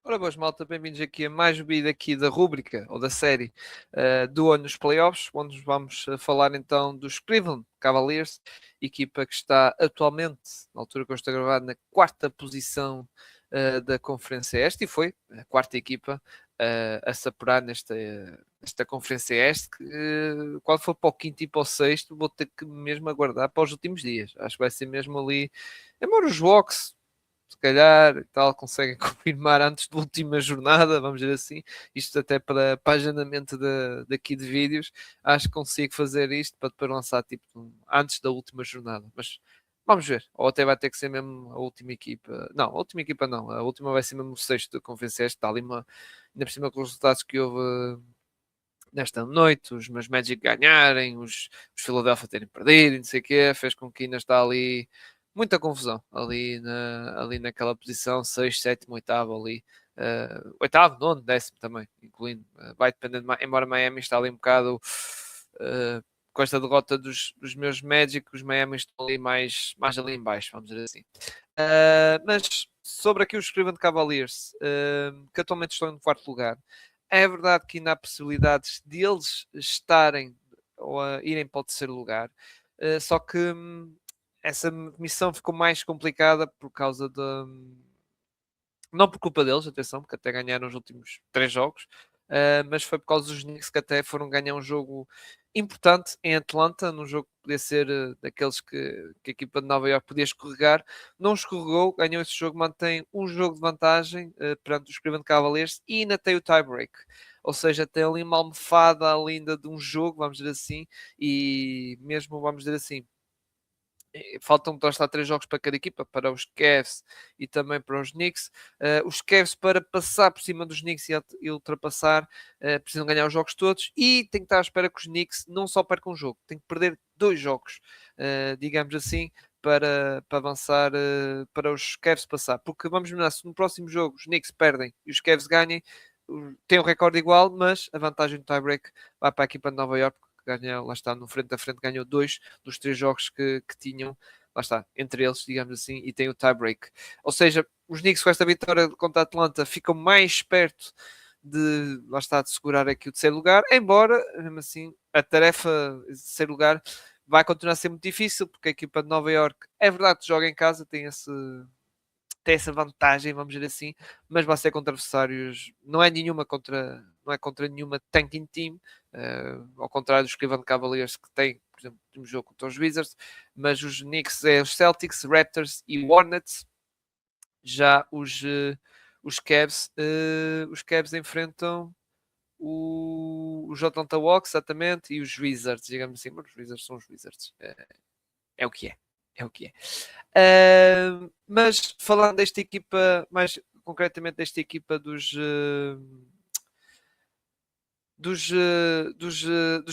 Ora boas, malta, bem-vindos aqui a mais um vídeo aqui da rúbrica, ou da série, do ano nos playoffs, onde vamos falar então dos Cleveland Cavaliers, equipa que está atualmente, na altura que eu estou a gravar, na quarta posição da Conferência Este, e foi a quarta equipa a se apurar nesta Conferência Este, que quando for para o quinto e para o sexto, vou ter que mesmo aguardar para os últimos dias. Acho que vai ser mesmo ali, embora os Hawks se calhar e tal, conseguem confirmar antes da última jornada, vamos dizer assim, isto até para agendamento daqui de vídeos, acho que consigo fazer isto para depois lançar tipo antes da última jornada, mas vamos ver, ou até vai ter que ser mesmo a última equipa, não, a última equipa não, a última vai ser mesmo o sexto da Conferência Este, está ali ainda por cima com os resultados que houve nesta noite, os meus Magic ganharem, os Philadelphia terem perdido, não sei o quê, fez com que ainda está ali muita confusão ali naquela posição, 6, 7, oitavo ali. Oitavo, nono, décimo também, incluindo. Vai dependendo, embora Miami está ali um bocado com esta derrota dos meus Magic, os Miami estão ali mais ali em baixo, vamos dizer assim. Mas sobre aqui os Cleveland Cavaliers, que atualmente estão em quarto lugar, é verdade que ainda há possibilidades de eles estarem ou irem para o terceiro lugar, só que essa missão ficou mais complicada por causa de. Não por culpa deles, atenção, porque até ganharam os últimos 3 jogos, mas foi por causa dos Knicks que até foram ganhar um jogo importante em Atlanta, num jogo que podia ser daqueles que a equipa de Nova York podia escorregar. Não escorregou, ganhou esse jogo, mantém um jogo de vantagem perante os Cleveland Cavaliers e ainda tem o tie-break. Ou seja, tem ali uma almofada ainda de um jogo, vamos dizer assim, e mesmo, vamos dizer assim, faltam estar 3 jogos para cada equipa, para os Cavs e também para os Knicks. Os Cavs, para passar por cima dos Knicks e ultrapassar, precisam ganhar os jogos todos e tem que estar à espera que os Knicks não só percam um jogo, tem que perder 2 jogos, digamos assim, para avançar, para os Cavs passar. Porque vamos imaginar, se no próximo jogo os Knicks perdem e os Cavs ganhem, tem um recorde igual, mas a vantagem do tie-break vai para a equipa de Nova York, que ganha, lá está, no frente a frente, ganhou 2 dos 3 jogos que tinham, lá está, entre eles, digamos assim, e tem o tie-break. Ou seja, os Knicks com esta vitória contra a Atlanta ficam mais perto de, lá está, de segurar aqui o terceiro lugar, embora, mesmo assim, a tarefa de terceiro lugar vai continuar a ser muito difícil, porque a equipa de Nova York, é verdade que joga em casa, tem essa vantagem, vamos dizer assim, mas vai ser contra adversários, não é contra nenhuma tanking team, ao contrário dos Cleveland Cavaliers que tem, por exemplo, um jogo contra os Wizards, mas os Knicks é os Celtics, Raptors e Hornets, já os Cavs enfrentam os Atlanta Hawks, exatamente, e os Wizards, digamos assim, mas os Wizards são os Wizards, é o que é. É o que é. Mas falando desta equipa, mais concretamente desta equipa dos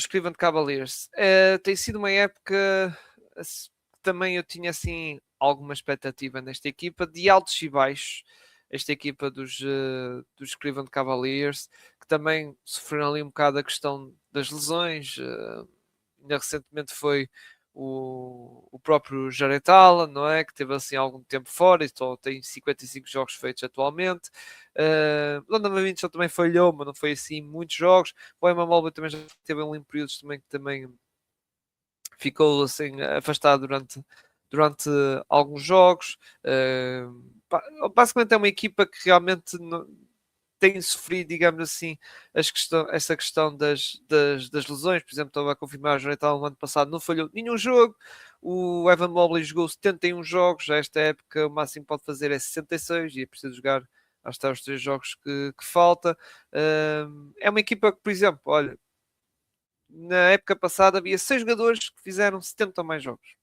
Cleveland Cavaliers, tem sido uma época que também eu tinha assim alguma expectativa nesta equipa, de altos e baixos. Esta equipa dos Cleveland Cavaliers, que também sofreram ali um bocado a questão das lesões. Ainda recentemente foi o próprio Jared Allen, não é? Que teve assim algum tempo fora e só tem 55 jogos feitos atualmente. Donovan Mitchell também falhou, mas não foi assim muitos jogos. O Emma Mobley também já teve ali períodos também que também ficou assim afastado durante alguns jogos. Basicamente é uma equipa que realmente tem sofrido, digamos assim, essa questão das lesões. Por exemplo, estava a confirmar, o Jonathan no ano passado não falhou nenhum jogo. O Evan Mobley jogou 71 jogos. Já esta época, o máximo que pode fazer é 66 e é preciso jogar hasta os 3 jogos que falta. É uma equipa que, por exemplo, olha, na época passada havia 6 jogadores que fizeram 70 ou mais jogos.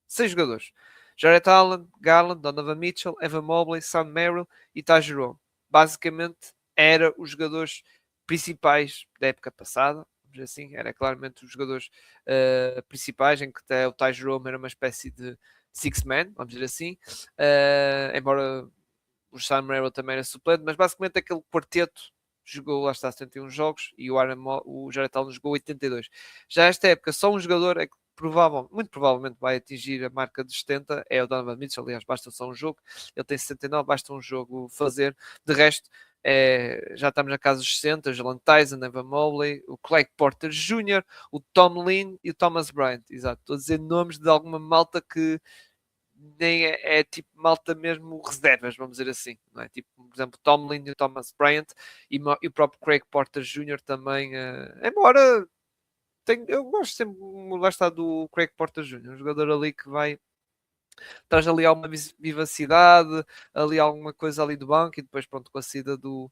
6 jogadores. Jared Allen, Garland, Donovan Mitchell, Evan Mobley, Sam Merrill e Ty Jerome. Basicamente, eram os jogadores principais da época passada. Assim, era claramente os jogadores principais, em que até o Ty Jerome era uma espécie de six-man, vamos dizer assim. Embora o Sam Merrill também era suplente, mas basicamente aquele quarteto jogou, lá está, 71 jogos e o Jared Allen jogou 82. Já esta época, só um jogador é que muito provavelmente vai atingir a marca de 70, é o Donovan Mitchell. Aliás, basta só um jogo, ele tem 69, basta um jogo fazer. De resto, já estamos na casa dos 60, o Jalen Tyson, Evan Mobley, o Craig Porter Jr., o Tom Lin e o Thomas Bryant. Exato, estou a dizer nomes de alguma malta que nem é tipo malta mesmo reservas, vamos dizer assim, não é? Tipo, por exemplo, Tom Lin e o Thomas Bryant e o próprio Craig Porter Jr. também, embora eu gosto sempre, lá está, do Craig Porter Jr., um jogador ali que vai traz ali alguma vivacidade, ali alguma coisa ali do banco e depois pronto com a saída do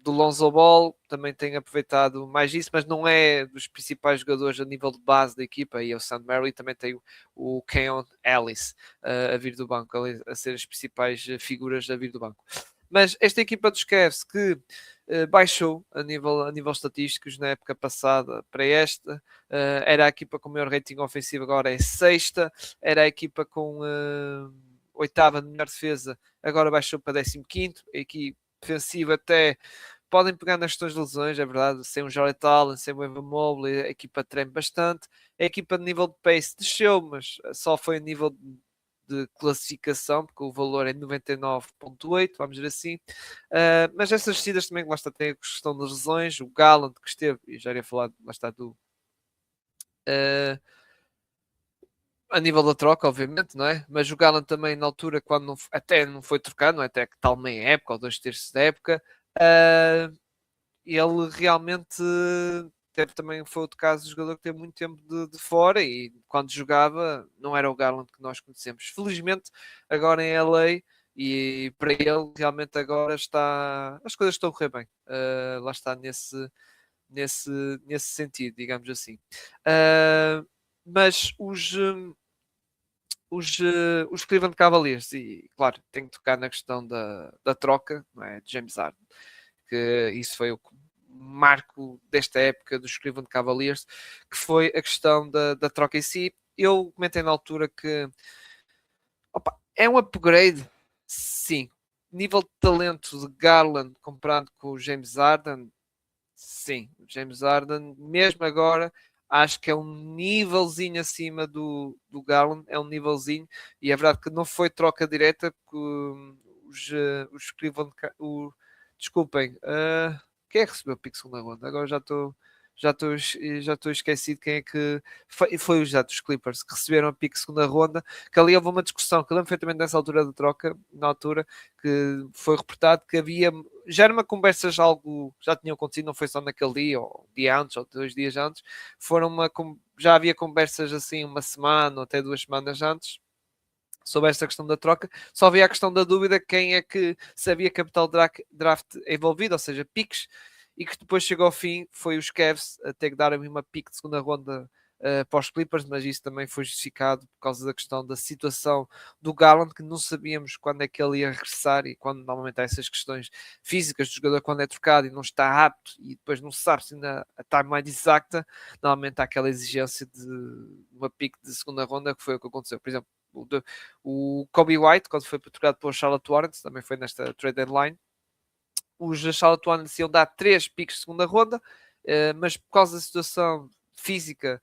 Lonzo Ball também tem aproveitado mais isso, mas não é dos principais jogadores a nível de base da equipa. E o Sam Mary também tem o Keon Ellis a vir do banco, a ser as principais figuras a vir do banco. Mas esta equipa dos Cavs que baixou a nível estatísticos na época passada para esta, era a equipa com o maior rating ofensivo, agora é sexta, era a equipa com oitava de melhor defesa, agora baixou para 15º, aqui defensivo até podem pegar nas questões de lesões, é verdade, sem o Jarrett Allen, sem o Evan Mobley, a equipa treme bastante, a equipa de nível de pace desceu, mas só foi a nível de classificação, porque o valor é 99.8, vamos dizer assim. Mas essas descidas também, lá está, tem a questão das lesões, o Gallant que esteve, e já iria falar, lá está, a nível da troca, obviamente, não é? Mas o Gallant também, na altura, quando até não foi trocado, não é? Até que tal meia época ou 2 terços da época, ele realmente teve também, foi outro caso de jogador que teve muito tempo de fora e quando jogava não era o Garland que nós conhecemos. Felizmente, agora em LA e para ele realmente agora está, as coisas estão a correr bem. Lá está nesse, nesse sentido, digamos assim. Mas os Cleveland Cavaliers, e claro, tenho que tocar na questão da troca, não é? De James Harden, que isso foi o marco desta época dos Cleveland Cavaliers, que foi a questão da troca em si. Eu comentei na altura que opa, é um upgrade, sim. Nível de talento de Garland comparado com o James Harden, sim. O James Harden, mesmo agora, acho que é um nívelzinho acima do Garland, é um nívelzinho, e é verdade que não foi troca direta, porque os Cleveland, desculpem, quem é que recebeu o pick segunda ronda? Agora já estou esquecido quem é que foi os dos Clippers que receberam a pick segunda ronda, que ali houve uma discussão, que eu lembro perfeitamente dessa altura da troca, na altura que foi reportado que havia, já era uma conversa já tinham acontecido, não foi só naquele dia, ou um dia antes, ou 2 dias antes, já havia conversas assim uma semana, ou até 2 semanas antes, sobre esta questão da troca, só havia a questão da dúvida quem é que se havia capital draft envolvido, ou seja, piques, e que depois chegou ao fim, foi os Cavs a ter que dar uma pique de segunda ronda para os Clippers, mas isso também foi justificado por causa da questão da situação do Garland, que não sabíamos quando é que ele ia regressar, e quando normalmente há essas questões físicas do jogador quando é trocado e não está apto, e depois não se sabe se ainda a timeline exacta, normalmente há aquela exigência de uma pique de segunda ronda, que foi o que aconteceu. Por exemplo, o Kobe White, quando foi trocado pelo Charlotte Hornets, também foi nesta trade deadline, os Charlotte Hornets iam dar 3 piques de segunda ronda, mas por causa da situação física,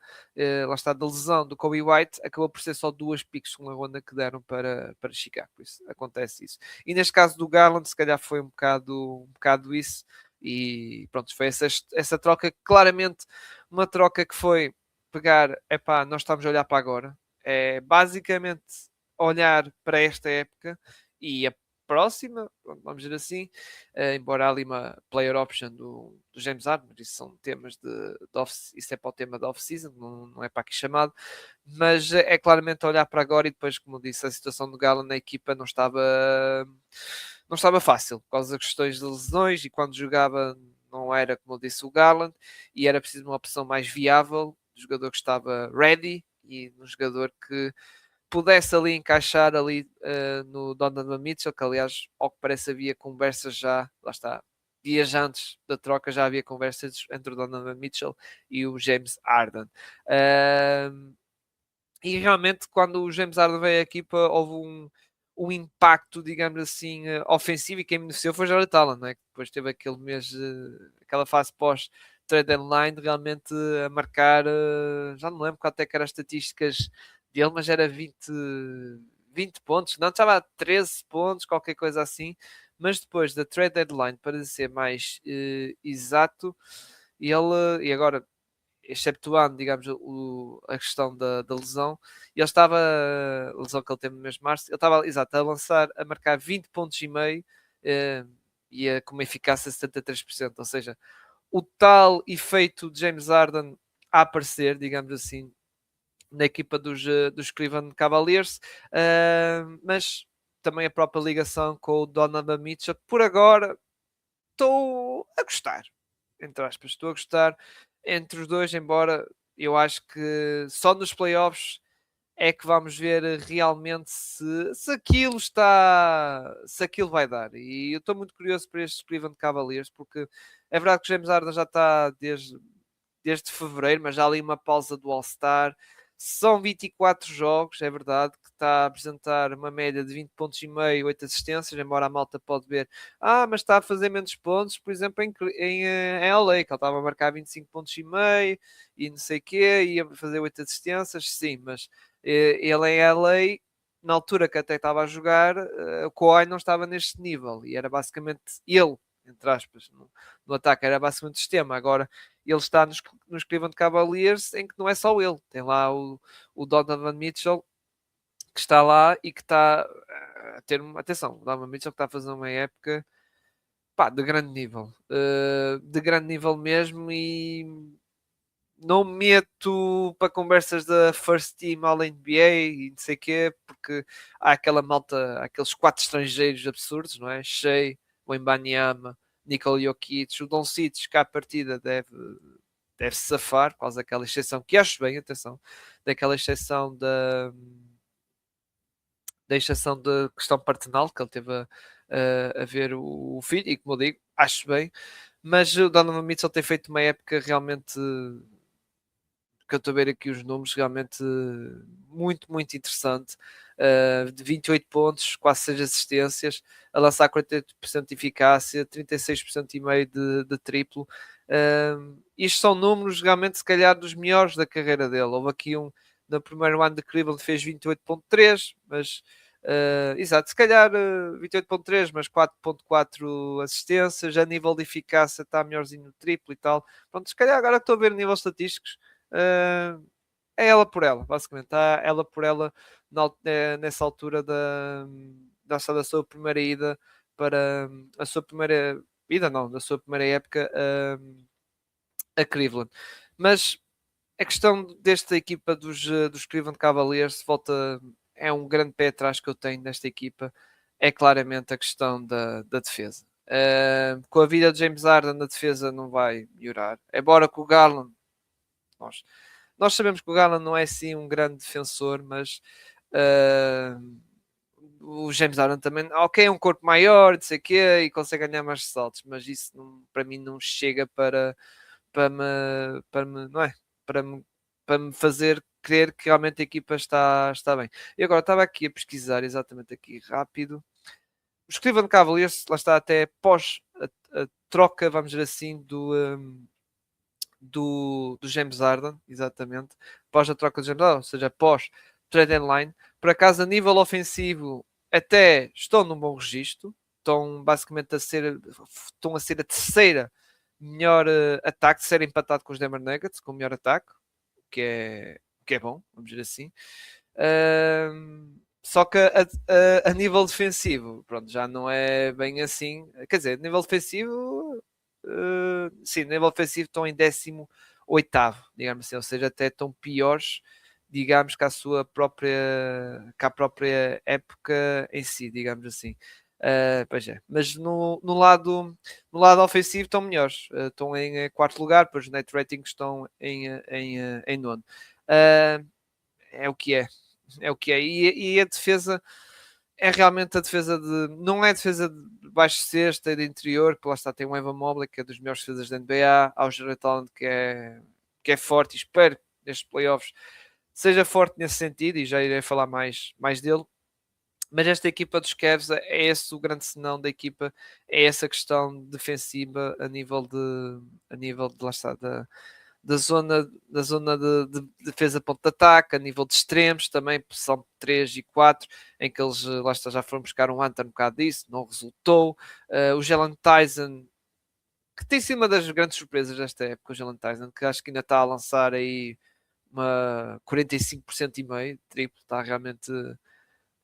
lá está, da lesão do Kobe White, acabou por ser só 2 piques de segunda ronda que deram para Chicago. Por isso acontece isso. E neste caso do Garland, se calhar foi um bocado isso. E pronto, foi essa troca, claramente uma troca que foi pegar, epá, nós estamos a olhar para agora, é basicamente olhar para esta época e a próxima, vamos dizer assim, embora há ali uma player option do James Harden, isso são temas isso é para o tema da off-season, não é para aqui chamado, mas é claramente olhar para agora e depois, como disse, a situação do Galo na equipa não estava fácil, por causa das questões de lesões e quando jogava não era, como eu disse, o Garland e era preciso uma opção mais viável, um jogador que estava ready e um jogador que pudesse ali encaixar ali no Donovan Mitchell, que aliás, ao que parece havia conversas já, lá está, dias antes da troca já havia conversas entre o Donovan Mitchell e o James Harden. E realmente quando o James Harden veio à equipa houve um impacto, digamos assim, ofensivo, e quem beneficiou foi o Jarrett Allen, não é? Que depois teve aquele mês, aquela fase pós trade deadline, realmente a marcar, já não lembro quanto é que eram as estatísticas dele, mas era 20 pontos, não, estava a 13 pontos, qualquer coisa assim, mas depois da trade deadline, para ser mais exato, ele, e agora exceptuando, digamos, a questão da lesão, ele estava, a lesão que ele teve no mês de março, ele estava, exato, a lançar, a marcar 20 pontos e meio, e com uma eficácia de 73%, ou seja, o tal efeito de James Harden a aparecer, digamos assim, na equipa dos Cleveland Cavaliers, mas também a própria ligação com o Donovan Mitchell, por agora estou a gostar, entre aspas, estou a gostar entre os dois, embora eu acho que só nos playoffs é que vamos ver realmente se aquilo está, se aquilo vai dar. E eu estou muito curioso para estes Cleveland Cavaliers, porque é verdade que o James Harden já está desde fevereiro, mas já ali uma pausa do All-Star. São 24 jogos, é verdade, que está a apresentar uma média de 20 pontos e meio, 8 assistências, embora a malta pode ver, mas está a fazer menos pontos, por exemplo, em LA, que ele estava a marcar 25 pontos e meio, e não sei o quê, ia fazer 8 assistências, sim, mas ele em LA, na altura que até estava a jogar, o Kawhi não estava neste nível, e era basicamente ele, entre aspas, no ataque, era basicamente o sistema. Agora, ele está nos Cleveland Cavaliers, em que não é só ele, tem lá o Donovan Mitchell, que está lá e que está a ter uma atenção. O Donovan Mitchell que está a fazer uma época, pá, de grande nível, de grande nível mesmo, e não me meto para conversas da First Team All NBA e não sei o quê, porque há aquela malta, aqueles 4 estrangeiros absurdos, não é? Shea, o Embanyama, Nikola Jokic, o Doncic, que à partida deve se safar, por causa daquela exceção, que acho bem, atenção, daquela exceção da exceção de questão paternal, que ele teve a ver o filho, e como eu digo, acho bem, mas o Donovan Mitchell tem feito uma época realmente, que eu estou a ver aqui os números, realmente muito, muito interessante. De 28 pontos, quase 6 assistências, a lançar 48% de eficácia, 36% e meio de triplo. Isto são números realmente, se calhar, dos melhores da carreira dele. Houve aqui um no primeiro ano de Cleveland fez 28.3, mas exato, se calhar 28.3, mas 4.4 assistências, a nível de eficácia está melhorzinho no triplo e tal. Pronto, se calhar agora que estou a ver níveis estatísticos, é ela por ela, basicamente. Está ela por ela nessa altura da sua primeira ida para a sua primeira ida, não, da sua primeira época a Cleveland. Mas a questão desta equipa dos Cleveland Cavaliers volta, é um grande pé atrás que eu tenho nesta equipa, é claramente a questão da defesa. Com a vida de James Harden, a defesa não vai melhorar. Embora com o Garland, nós, nós sabemos que o Garland não é assim um grande defensor, mas o James Harden também, ok, é um corpo maior, não sei o quê, e consegue ganhar mais saltos, mas isso para mim não chega não é? Para me, para me fazer crer que realmente a equipa está bem. E agora estava aqui a pesquisar exatamente aqui rápido. Os Cleveland Cavaliers, lá está até pós a troca, vamos dizer assim, do James Harden, exatamente, pós a troca do James Harden, ou seja, pós trade deadline. Por acaso, a nível ofensivo, até estão num bom registro, estão basicamente estão a ser a terceira melhor ataque, ser empatado com os Denver Nuggets, com o melhor ataque, que é bom, vamos dizer assim. Só que a nível defensivo, pronto, já não é bem assim. Quer dizer, a nível defensivo, sim, a nível ofensivo estão em 18º, digamos assim, ou seja, até estão piores, digamos, que a própria época em si, digamos assim. Pois é. Mas no lado ofensivo estão melhores, estão em quarto lugar, pois os net ratings estão em nono. É o que é, é o que é. E a defesa é realmente a defesa não é a defesa de baixo cesta e de interior, que lá está, tem o Evan Mobley, que é dos melhores defesas da NBA, há o Jared Allen, que é forte, e espero que nestes playoffs seja forte nesse sentido, e já irei falar mais dele. Mas esta equipa dos Cavs é esse o grande senão da equipa, é essa questão defensiva a nível de lá está, da zona de defesa ponto de ataque, a nível de extremos, também posição 3 e 4, em que eles lá está, já foram buscar um Hunter um bocado disso, não resultou. O Jalen Tyson, que tem sido uma das grandes surpresas desta época, o Jalen Tyson, que acho que ainda está a lançar aí uma 45% e meio, triplo, está realmente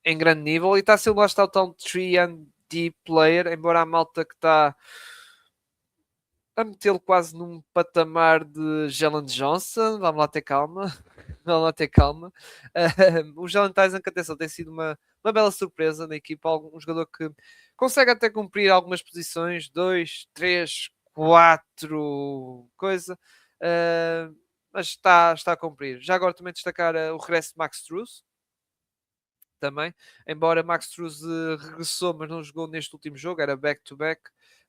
em grande nível, e está a ser lá está o tal 3&D player, embora a malta que está a metê-lo quase num patamar de Jalen Johnson. Vamos lá ter calma. Vamos lá ter calma. O Jalen Tyson, que atenção, tem sido uma bela surpresa na equipa. Um jogador que consegue até cumprir algumas posições, 2, 3, 4, coisa. Mas está a cumprir. Já agora também destacar o regresso de Max Strus, também. Embora Max Strus regressou, mas não jogou neste último jogo, era back-to-back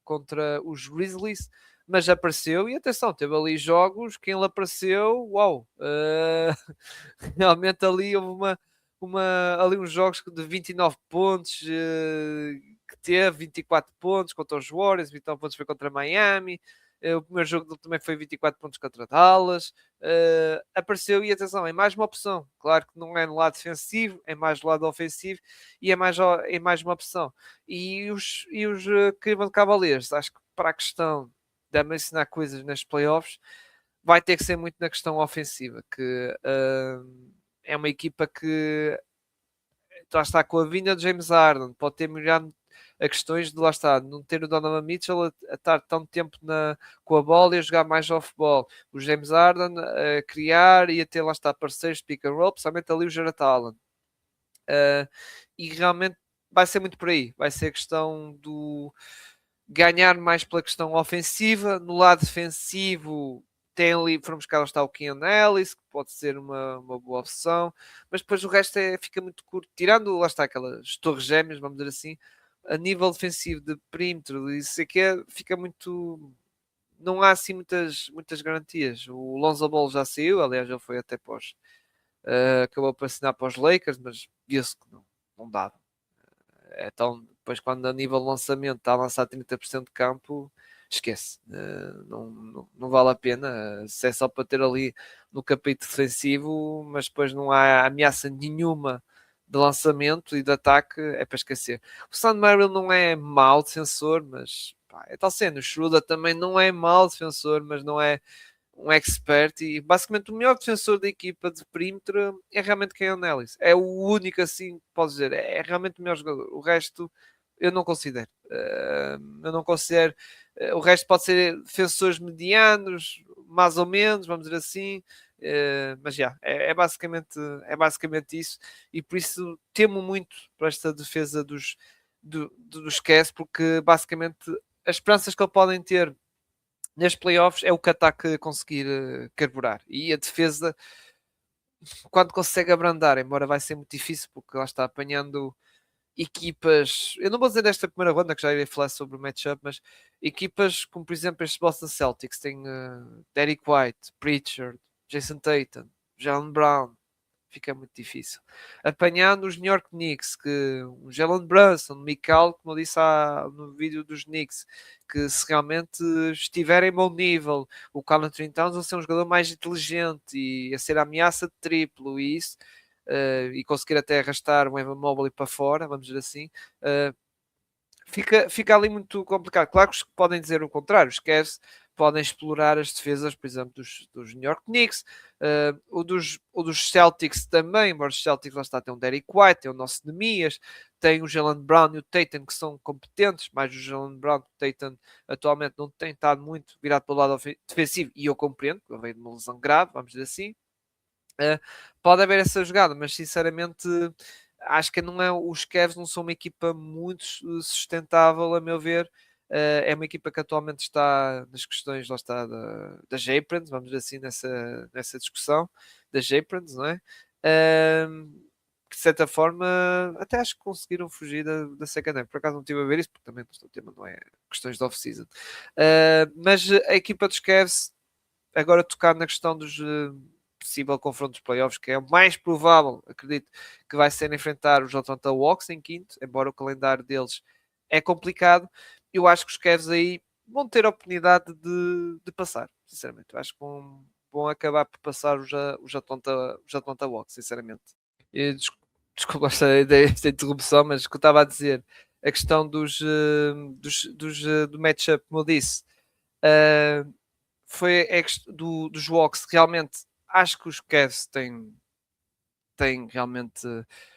contra os Grizzlies, mas apareceu e atenção, teve ali jogos que ele apareceu, uau, realmente ali houve ali uns jogos de 29 pontos, que teve 24 pontos contra os Warriors, 29 pontos foi contra Miami. O primeiro jogo dele também foi 24 pontos contra Dallas. Apareceu e atenção, é mais uma opção. Claro que não é no lado defensivo, é mais no lado ofensivo e é mais uma opção. E os Cleveland Cavaliers, acho que para a questão de me ensinar coisas nas playoffs, vai ter que ser muito na questão ofensiva, que é uma equipa que lá está com a vinda de James Harden, pode ter melhorado a questões de lá está, não ter o Donovan Mitchell a estar tanto tempo com a bola e a jogar mais off-ball. O James Harden a criar e a ter lá está parceiros de pick and roll, principalmente ali o Jarrett Allen. E realmente vai ser muito por aí. Vai ser a questão do ganhar mais pela questão ofensiva. No lado defensivo, tem ali, foram buscar lá está o Keanu Ellis, que pode ser uma boa opção, mas depois o resto fica muito curto. Tirando lá está aquelas torres gêmeas, vamos dizer assim, a nível defensivo de perímetro, isso aqui fica muito. Não há assim muitas garantias. O Lonzo Ball já saiu, aliás, ele foi até pós. Acabou por assinar para os Lakers, mas viu-se que não dava. Então, depois, quando a nível de lançamento está a lançar 30% de campo, esquece. Não vale a pena. Se é só para ter ali no capítulo defensivo, mas depois não há ameaça nenhuma de lançamento e de ataque, é para esquecer. O Sam Merrill não é mau defensor, mas pá, é tal sendo. O Schroeder também não é mau defensor, mas não é um expert, e basicamente o melhor defensor da equipa de perímetro é realmente Keanu Ellis. É o único assim que posso dizer. É realmente o melhor jogador. O resto eu não considero. Eu não considero. O resto pode ser defensores medianos, mais ou menos, vamos dizer assim. Mas já, é basicamente isso. E por isso temo muito para esta defesa dos Cavs, porque basicamente as esperanças que eles podem ter nestes playoffs é o que o ataque conseguir carburar. E a defesa, quando consegue abrandar, embora vai ser muito difícil, porque lá está apanhando equipas, eu não vou dizer desta primeira ronda, que já irei falar sobre o matchup, mas equipas como, por exemplo, este Boston Celtics, tem Derrick White, Pritchard, Jason Tatum, Jalen Brown, fica muito difícil. Apanhando os New York Knicks, que o Jalen Brunson, o Mikal, como eu disse no vídeo dos Knicks, que se realmente estiver em bom nível, o Karl Anthony Towns vai ser um jogador mais inteligente e a ser a ameaça de triplo e isso, e conseguir até arrastar o Evan Mobley para fora, vamos dizer assim, fica ali muito complicado. Claro que podem dizer o contrário, esquece, podem explorar as defesas, por exemplo, dos New York Knicks, o dos Celtics também, embora os Celtics lá está, tem o Derrick White, tem o nosso Nemias, tem o Jalen Brown e o Tatum que são competentes, mas o Jalen Brown e o Tatum atualmente não tem estado muito virado para o lado defensivo, e eu compreendo, que veio de uma lesão grave, vamos dizer assim. Pode haver essa jogada, mas sinceramente acho que não é, os Cavs não são uma equipa muito sustentável, a meu ver. É uma equipa que atualmente está nas questões, lá está, das Aprons, vamos dizer assim, nessa discussão das Aprons, não é? Que de certa forma até acho que conseguiram fugir da second. Por acaso não estive a ver isso, porque também o tema não é questões de off-season. Mas a equipa dos Cavs, agora tocar na questão dos possível confronto dos playoffs, que é o mais provável, acredito, que vai ser enfrentar os Atlanta Hawks em quinto, embora o calendário deles é complicado. Eu acho que os Cavs aí vão ter a oportunidade de passar, sinceramente. Eu acho que vão acabar por passar os Atlanta Hawks, sinceramente. E, desculpa esta interrupção, mas o que eu estava a dizer, a questão do matchup, como eu disse, foi dos Hawks, realmente acho que os Cavs têm realmente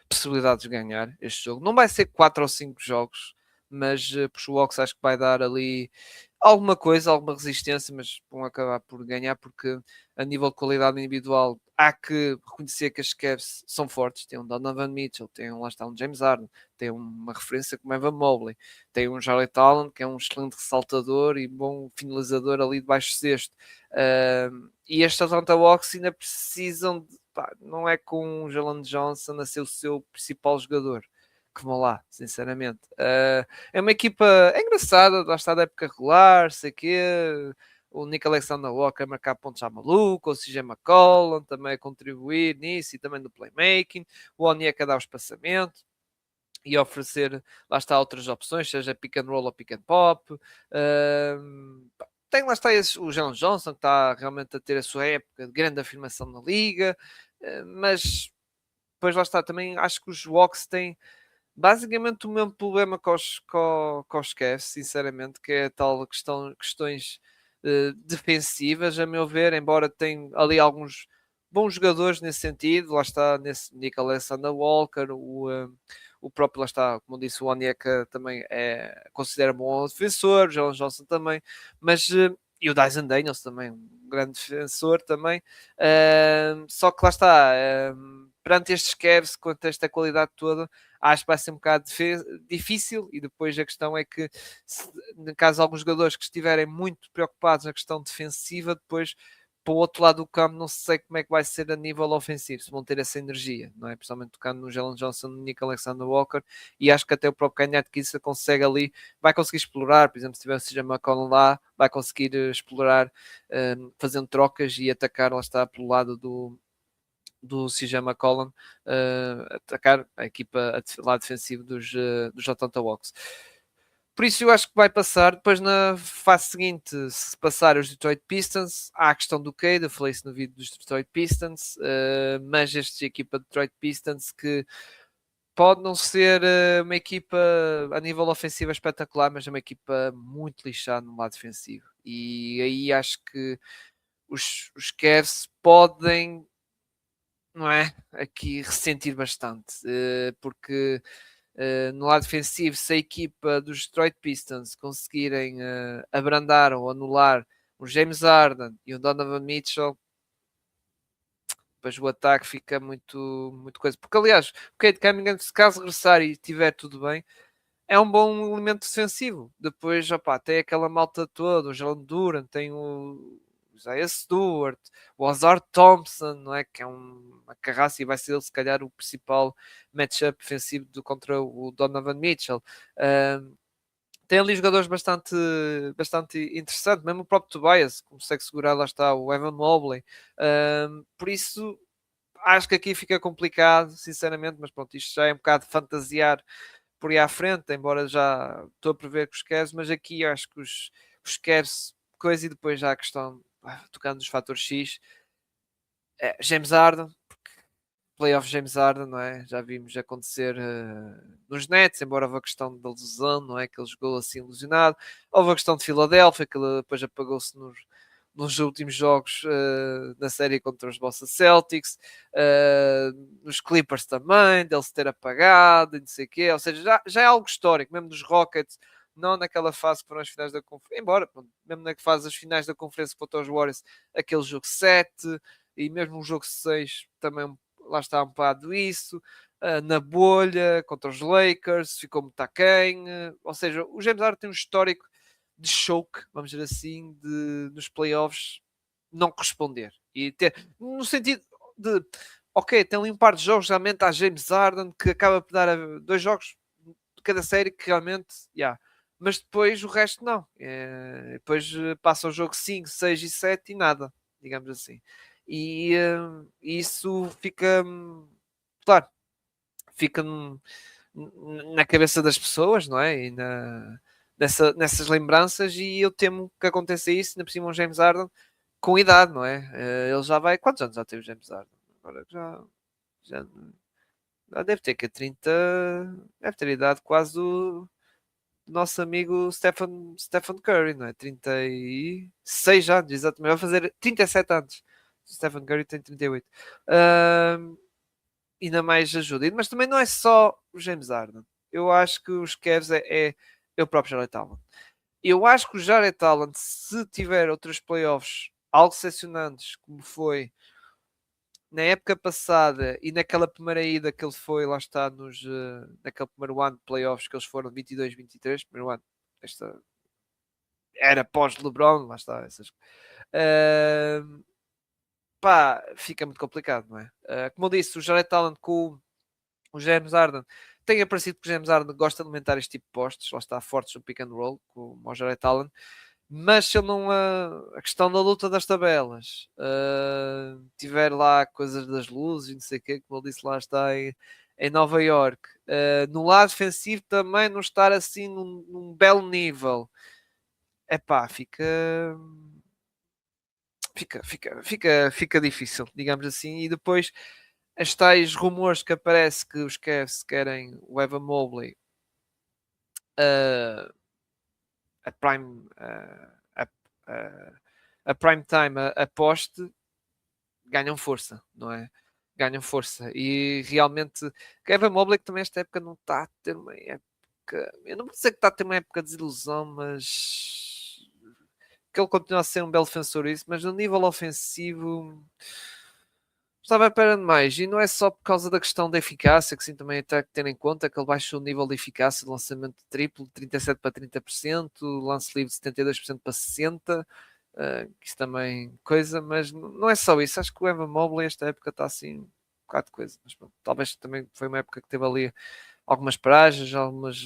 possibilidades de ganhar este jogo. Não vai ser 4 ou 5 jogos, mas para os Hawks acho que vai dar ali alguma coisa, alguma resistência, mas vão acabar por ganhar porque a nível de qualidade individual há que reconhecer que as Cavs são fortes. Tem um Donovan Mitchell, tem lá está um James Harden, tem uma referência como Evan Mobley, tem um Jarrett Allen que é um excelente ressaltador e bom finalizador ali de baixo cesto. E estes Atlanta Hawks ainda precisam de, pá, não é com o Jalen Johnson a ser o seu principal jogador que vão lá, sinceramente. É uma equipa engraçada, lá está da época regular, sei quê. O Nick Alexander Walker a marcar pontos à maluco, o CJ McCollum também a contribuir nisso e também no playmaking. O Onyeka a dar o espaçamento e oferecer, lá está, outras opções, seja pick and roll ou pick and pop. Tem lá está o Jalen Johnson, que está realmente a ter a sua época de grande afirmação na liga, mas depois lá está, também acho que os Hawks têm basicamente o mesmo problema com os Cavs, sinceramente, que é a tal questões defensivas, a meu ver, embora tenha ali alguns bons jogadores nesse sentido, lá está nesse Nick Alexander Walker, o próprio, lá está, como disse, o Onyeka também considera bom defensor, o Jalen Johnson também, mas e o Dyson Daniels também, um grande defensor também, só que lá está, perante estes Cavs, com esta qualidade toda, acho que vai ser um bocado difícil. E depois a questão é que, no caso de alguns jogadores que estiverem muito preocupados na questão defensiva, depois para o outro lado do campo, não sei como é que vai ser a nível ofensivo, se vão ter essa energia, não é? Principalmente tocando no Jalen Johnson, no Nick Alexander Walker, e acho que até o próprio Kanye Atkinson consegue ali, vai conseguir explorar, por exemplo, se tiver o CJ McCollum lá, vai conseguir explorar, fazendo trocas e atacar, lá está, pelo lado do CJ McCollum, atacar a equipa lá defensivo dos Atlanta Hawks. Por isso eu acho que vai passar. Depois na fase seguinte, se passar os Detroit Pistons, há a questão do Cade, eu falei isso no vídeo dos Detroit Pistons, mas esta equipa de Detroit Pistons que pode não ser uma equipa a nível ofensivo espetacular, mas é uma equipa muito lixada no lado defensivo. E aí acho que os Cavs podem, não é? Aqui ressentir bastante, porque no lado defensivo, se a equipa dos Detroit Pistons conseguirem abrandar ou anular o James Harden e o Donovan Mitchell, depois o ataque fica muito, muito coisa. Porque, aliás, o Cade Cunningham, se caso regressar e tiver tudo bem, é um bom elemento defensivo. Depois, opá, tem aquela malta toda, o Jalen Duran, tem o Isaiah Stewart, o Ozar Thompson, não é? Que é uma carraça e vai ser ele, se calhar, o principal matchup defensivo contra o Donovan Mitchell. Tem ali jogadores bastante interessantes, mesmo o próprio Tobias consegue segurar, lá está, o Evan Mobley. Por isso, acho que aqui fica complicado, sinceramente, mas pronto, isto já é um bocado fantasiar por aí à frente, embora já estou a prever que os Cavs, mas aqui eu acho que os Cavs, coisa, e depois já a questão, tocando nos fatores X, James Harden, playoff James Harden, não é? Já vimos acontecer nos Nets, embora houve a questão da lesão, não é? Que ele jogou assim ilusionado. Houve a questão de Filadélfia, que ele depois apagou-se nos últimos jogos na série contra os Boston Celtics, nos Clippers também, dele se ter apagado e não sei o quê. Ou seja, já é algo histórico, mesmo dos Rockets, não naquela fase que foram as finais da conferência, embora, mesmo na fase das finais da conferência contra os Warriors, aquele jogo 7 e mesmo o jogo 6 também lá está um bocado isso, na bolha contra os Lakers, ficou muito aquém, ou seja, o James Harden tem um histórico de choke, vamos dizer assim, nos playoffs não corresponder. E ter, no sentido de, ok, tem ali um par de jogos realmente a James Harden que acaba por dar 2 jogos de cada série que realmente, yeah. Mas depois o resto não. Depois passa o jogo 5, 6 e 7 e nada, digamos assim. E isso fica, claro, fica na cabeça das pessoas, não é? E nessas lembranças, e eu temo que aconteça isso, ainda por cima um James Harden com idade, não é? Ele já vai. Quantos anos já tem o James Harden? Agora já deve ter que 30. Deve ter idade quase do nosso amigo Stephen Curry, não é? 36 anos, exatamente. Vai fazer 37 anos. O Stephen Curry tem 38. Ainda mais ajuda. Mas também não é só o James Harden. Eu acho que os Cavs é o próprio Jarrett Allen. Eu acho que o Jarrett Allen, se tiver outros playoffs algo decepcionantes, como foi na época passada e naquela primeira ida que ele foi, lá está, naquele primeiro ano de playoffs que eles foram 22-23, primeiro ano, esta era pós-LeBron, lá está, pá, fica muito complicado, não é? Como eu disse, o Jarrett Allen com o James Harden tem aparecido que o James Harden gosta de alimentar este tipo de postos, lá está, fortes no pick and roll, com o Jarrett Allen, mas se ele não. A questão da luta das tabelas tiver lá coisas das luzes e não sei o quê, como ele disse, lá está em Nova York. No lado defensivo também não estar assim num belo nível. É pá, fica difícil, digamos assim. E depois as tais rumores que aparece que os Cavs querem o Evan Mobley uh, a prime a prime time a poste ganham força, não é? Ganham força e realmente Evan Mobley que também esta época não está a ter uma época, eu não vou dizer que está a ter uma época de desilusão, mas que ele continua a ser um belo defensor isso, mas no nível ofensivo estava esperando mais, e não é só por causa da questão da eficácia, que sim também tem que ter em conta que ele baixou o nível de eficácia de lançamento de triplo de 37 para 30%, lance livre de 72% para 60%, isso também coisa, mas não é só isso, acho que o Evan Mobley esta época está assim um bocado de coisa, mas pronto, talvez também foi uma época que teve ali algumas paragens, algumas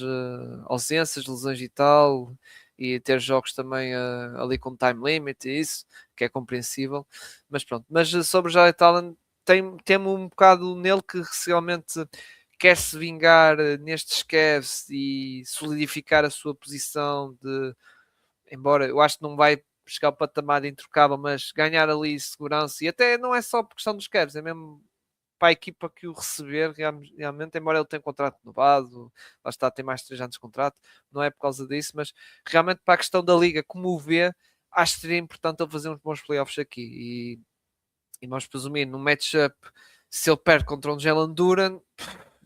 ausências, lesões e tal, e ter jogos também ali com time limit e isso, que é compreensível, mas pronto, mas sobre o Jared Allen temo um bocado nele que realmente quer se vingar nestes Cavs e solidificar a sua posição de, embora eu acho que não vai chegar ao patamar de introcável, mas ganhar ali segurança, e até não é só por questão dos Cavs, é mesmo para a equipa que o receber realmente, embora ele tenha contrato renovado, lá está, tem mais de 3 anos de contrato, não é por causa disso, mas realmente para a questão da liga, como o vê, acho que seria importante ele fazer uns bons playoffs aqui, e vamos presumir, no matchup, se ele perde contra um Jalen Duran,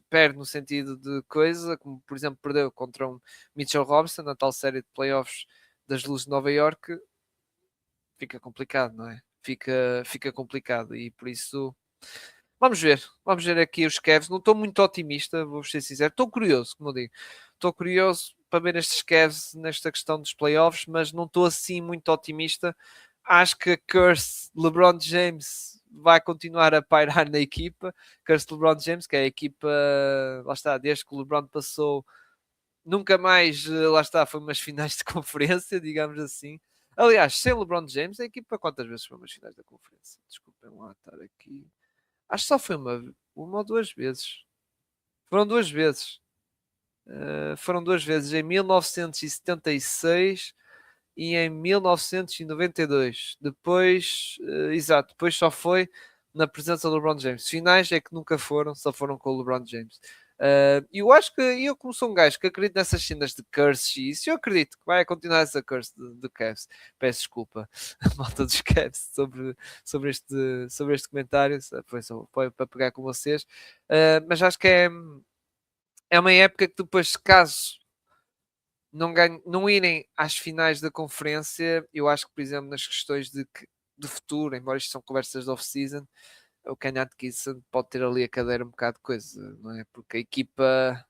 perde no sentido de coisa, como por exemplo perdeu contra um Mitchell Robinson na tal série de playoffs das Luzes de Nova York, fica complicado, não é? Fica complicado e por isso vamos ver aqui os Cavs. Não estou muito otimista, vou ser sincero. Estou curioso, como eu digo. Estou curioso para ver estes Cavs nesta questão dos playoffs, mas não estou assim muito otimista. Acho que a curse LeBron James vai continuar a pairar na equipa. Curse LeBron James, que é a equipa, lá está, desde que o LeBron passou, nunca mais, lá está, foi umas finais de conferência, digamos assim. Aliás, sem LeBron James, a equipa quantas vezes foi umas finais da conferência? Desculpem lá estar aqui. Acho que só foi uma ou duas vezes. Foram duas vezes. Foram duas vezes em 1976 e em 1992. Depois, exato, depois só foi na presença do LeBron James. Finais é que nunca foram, só foram com o LeBron James. Eu acho que eu, como sou um gajo que acredito nessas cenas de curse e isso, eu acredito que vai continuar essa curse de Cavs. Peço desculpa, a malta dos Cavs, sobre este comentário. Foi para pegar com vocês. Mas acho que é uma época que depois, caso não irem às finais da conferência, eu acho que, por exemplo, nas questões de futuro, embora isto são conversas de off-season, o Kenny Atkinson pode ter ali a cadeira um bocado de coisa, não é? Porque a equipa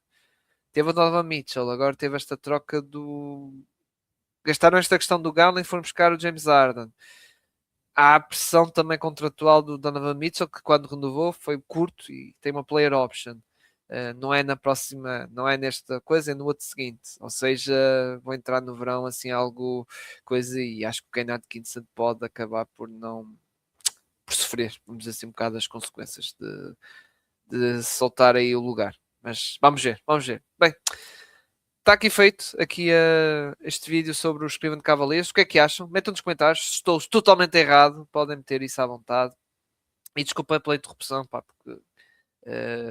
teve o Donovan Mitchell, agora teve esta troca do. Gastaram esta questão do Gallon e foram buscar o James Harden. Há a pressão também contratual do Donovan Mitchell, que quando renovou foi curto e tem uma player option. Não é na próxima, não é nesta coisa, é no outro seguinte. Ou seja, vou entrar no verão assim algo coisa e acho que o Ken Atkinson pode acabar por não por sofrer, vamos dizer assim, um bocado as consequências de soltar aí o lugar. Mas vamos ver, vamos ver. Bem, Está aqui feito este vídeo sobre os Cleveland Cavaliers. O que é que acham? Metam nos comentários. Se estou totalmente errado, podem meter isso à vontade. E desculpa pela interrupção, pá, porque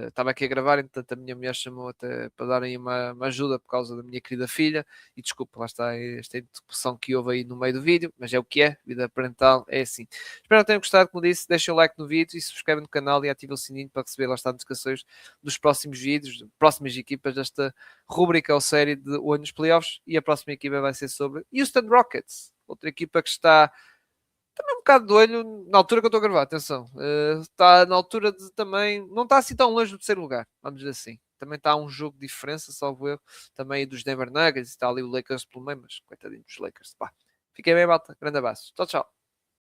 estava aqui a gravar, entretanto a minha mulher chamou até para dar aí uma ajuda por causa da minha querida filha. E desculpa, lá está esta interrupção que houve aí no meio do vídeo, mas é o que é, vida parental é assim. Espero que tenham gostado, como disse, deixem o like no vídeo e subscrevem no canal e ativem o sininho para receber lá está notificações dos próximos vídeos, próximas equipas desta rúbrica ou série de Olho nos Playoffs. E a próxima equipa vai ser sobre Houston Rockets, outra equipa que está também um bocado de olho na altura que eu estou a gravar, atenção. Está na altura de também. Não está assim tão longe do terceiro lugar, vamos dizer assim. Também está um jogo de diferença, salvo eu. Também dos Denver Nuggets, está ali o Lakers pelo meio, mas coitadinho dos Lakers. Pá. Fiquem bem, malta. Grande abraço. Tchau, tchau.